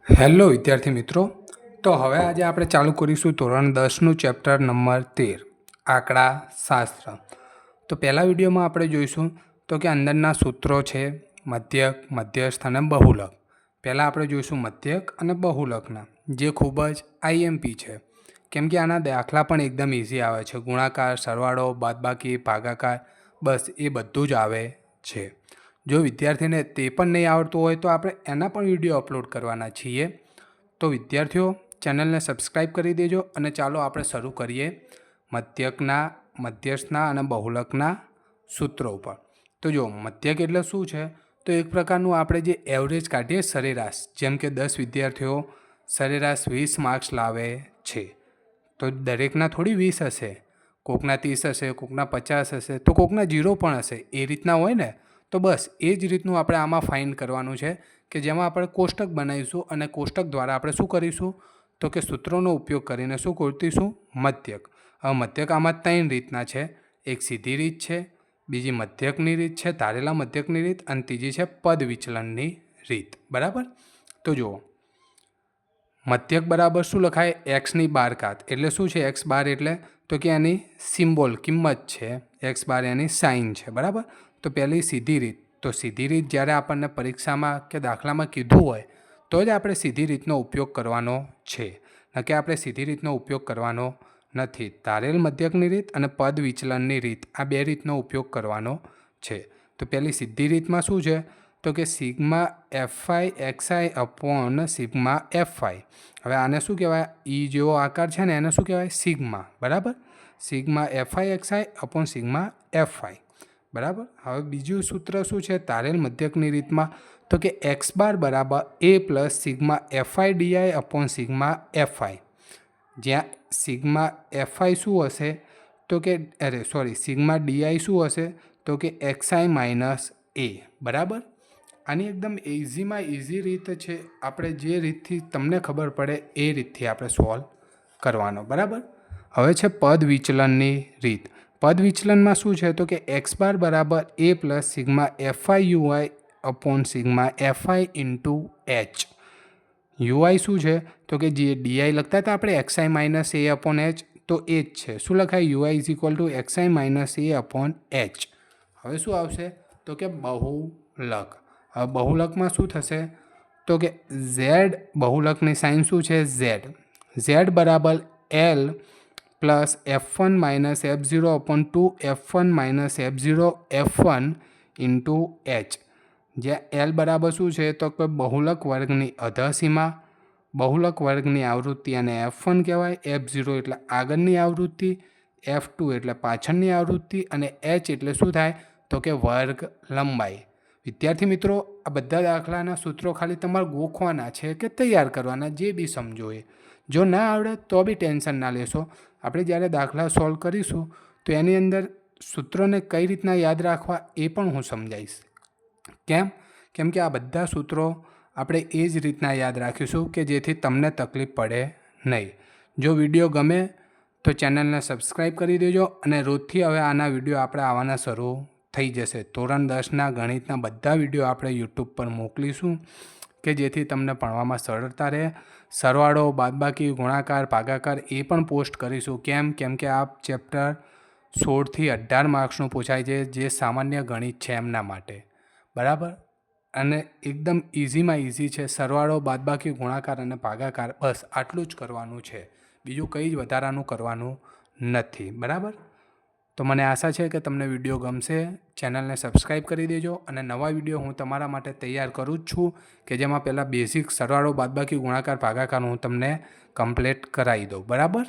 Hello વિદ્યાર્થી મિત્રો, તો હવે આજે આપણે ચાલુ કરીશું ધોરણ 10નું ચેપ્ટર નંબર 13 આંકડા શાસ્ત્ર. તો પહેલા વિડીયોમાં આપણે જોઈશું તો કે અંદરના સૂત્રો છે મધ્યક, મધ્યસ્થ અને બહુલક. પહેલાં આપણે જોઈશું મધ્યક અને બહુલકના, જે ખૂબ જ આઈએમપી છે, કેમ કે આના દાખલા પણ એકદમ ઇઝી આવે છે. ગુણાકાર, સરવાળો, બાદબાકી, ભાગાકાર, બસ એ બધું જ આવે છે. જો વિદ્યાર્થીને તે પણ નહીં આવડતું હોય તો આપણે એના પણ વિડીયો અપલોડ કરવાના છીએ. તો વિદ્યાર્થીઓ ચેનલને સબસ્ક્રાઈબ કરી દેજો અને ચાલો આપણે શરૂ કરીએ મધ્યકના, મધ્યસ્થના અને બહુલકના સૂત્રો ઉપર. તો જો મધ્યક એટલે શું છે, તો એક પ્રકારનું આપણે જે એવરેજ કાઢીએ સરેરાશ, જેમ કે 10 વિદ્યાર્થીઓ સરેરાશ 20 માર્ક્સ લાવે છે, તો દરેકના થોડી 20 હશે, કોકના 30 હશે, કોકના 50 હશે, તો કોકના 0 પણ હશે. એ રીતના હોય ને, તો બસ એ જ રીતનું આપણે આમાં ફાઇન્ડ કરવાનું છે, કે જેમાં આપણે કોષ્ટક બનાવીશું અને કોષ્ટક દ્વારા આપણે શું કરીશું, તો કે સૂત્રોનો ઉપયોગ કરીને શું ગોતીશું, મધ્યક. હવે મધ્યક આમાં 3 રીતના છે. એક સીધી રીત છે, બીજી મધ્યકની રીત છે, ધારેલા મધ્યકની રીત, અને ત્રીજી છે પદ વિચલનની રીત. બરાબર? તો જુઓ, મધ્યક બરાબર શું લખાય, એક્સની 12 ઘાત. એટલે શું છે એક્સ બાર, એટલે તો કે એની સિમ્બોલ કિંમત છે, એક્સ બાર એની સાઇન છે. બરાબર? તો પહેલી સીધી રીત. તો સીધી રીત જ્યારે આપણને પરીક્ષામાં કે દાખલામાં કીધું હોય તો જ આપણે સીધી રીતનો ઉપયોગ કરવાનો છે, ન કે આપણે સીધી રીતનો ઉપયોગ કરવાનો નથી. ધારેલ મધ્યકની રીત અને પદ વિચલનની રીત, આ 2 રીતનો ઉપયોગ કરવાનો છે. તો પહેલી સીધી રીતમાં શું છે, તો કે sigma FI XI upon sigma FI. હવે આને શું કહેવાય, ઈ જેવો આકાર છે ને, એને શું કહેવાય, સિગ્મા. બરાબર? Sigma FI XI upon sigma FI. બરાબર? હવે બીજું સૂત્ર શું છે ધારેલ મધ્યકની રીતમાં, તો કે એક્સ બાર બરાબર A plus sigma F I D I upon sigma F I. જ્યાં સિગ્મા એફઆઈ શું હશે, તો કે સિગ્મા ડીઆઈ શું હશે, તો કે એક્સઆઈ માઇનસ એ. બરાબર? આની એકદમ ઇઝીમાં ઇઝી રીત છે, આપણે જે રીતથી તમને ખબર પડે એ રીતથી આપણે સોલ્વ કરવાનો. બરાબર? હવે છે પદ વિચલનની રીત. પદ વિચલનમાં શું છે, તો કે એક્સ બાર બરાબર A plus sigma F I U I upon sigma F I into H. U I શું છે, તો કે જે ડીઆઈ લખતા હતા આપણે X I minus A upon H, તો એ જ છે. શું લખાય, U I is equal to X I minus A upon H. હવે શું આવશે, તો કે બહુલક. હવે બહુલકમાં શું થશે, તો કે ઝેડ, બહુલકની સાઇન શું છે, ઝેડ. ઝેડ બરાબર L plus F1 minus F0 upon 2 F1 minus F0 F1 into H. જ્યાં એલ બરાબર શું છે, તો કે બહુલક વર્ગની અધસીમા, બહુલક વર્ગની આવૃત્તિ, અને F1 કહેવાય, F0 એટલે આગળની આવૃત્તિ, F2 એટલે પાછળની આવૃત્તિ, અને એચ એટલે શું થાય, તો કે વર્ગ લંબાઈ. વિદ્યાર્થી મિત્રો, આ બધા દાખલાના સૂત્રો ખાલી તમારે ગોખવાના છે કે તૈયાર કરવાના, જે બી સમજો એ. જો ના આવડે તો બી ટેન્શન ના લેશો, આપણે જ્યારે દાખલા સોલ્વ કરીશું તો એની અંદર સૂત્રોને કઈ રીતના યાદ રાખવા એ પણ હું સમજાવીશ. કેમ કે આ બધા સૂત્રો આપણે એ જ રીતના યાદ રાખીશું કે જેથી તમને તકલીફ પડે નહીં. જો વિડીયો ગમે તો ચેનલને સબસ્ક્રાઈબ કરી દેજો, અને રોજથી હવે આના વિડીયો આપણે આવવાના શરૂ થઈ જશે. ધોરણ 10ના ગણિતના બધા વિડીયો આપણે યુટ્યુબ પર મોકલીશું કે જેથી તમને ભણવામાં સરળતા રહે. સરવાળો, બાદબાકી, ગુણાકાર, ભાગાકાર એ પણ પોસ્ટ કરીશું. કેમ કે આ ચેપ્ટર 16થી 18 માર્ક્સનું પૂછાય છે, જે સામાન્ય ગણિત છે એમના માટે. બરાબર? અને એકદમ ઇઝીમાં ઇઝી છે. સરવાળો, બાદબાકી, ગુણાકાર અને ભાગાકાર, બસ આટલું જ કરવાનું છે, બીજું કંઈ જ વધારાનું કરવાનું નથી. બરાબર? તો મને આશા છે કે તમને વિડીયો ગમશે. ચેનલને સબસ્ક્રાઈબ કરી દેજો, અને નવા વિડીયો હું તમારા માટે તૈયાર કરું જ છું, કે જેમાં પહેલાં બેઝિક સરવાળો, બાદબાકી, ગુણાકાર, ભાગાકાર હું તમને કમ્પ્લીટ કરાવી દઉં. બરાબર?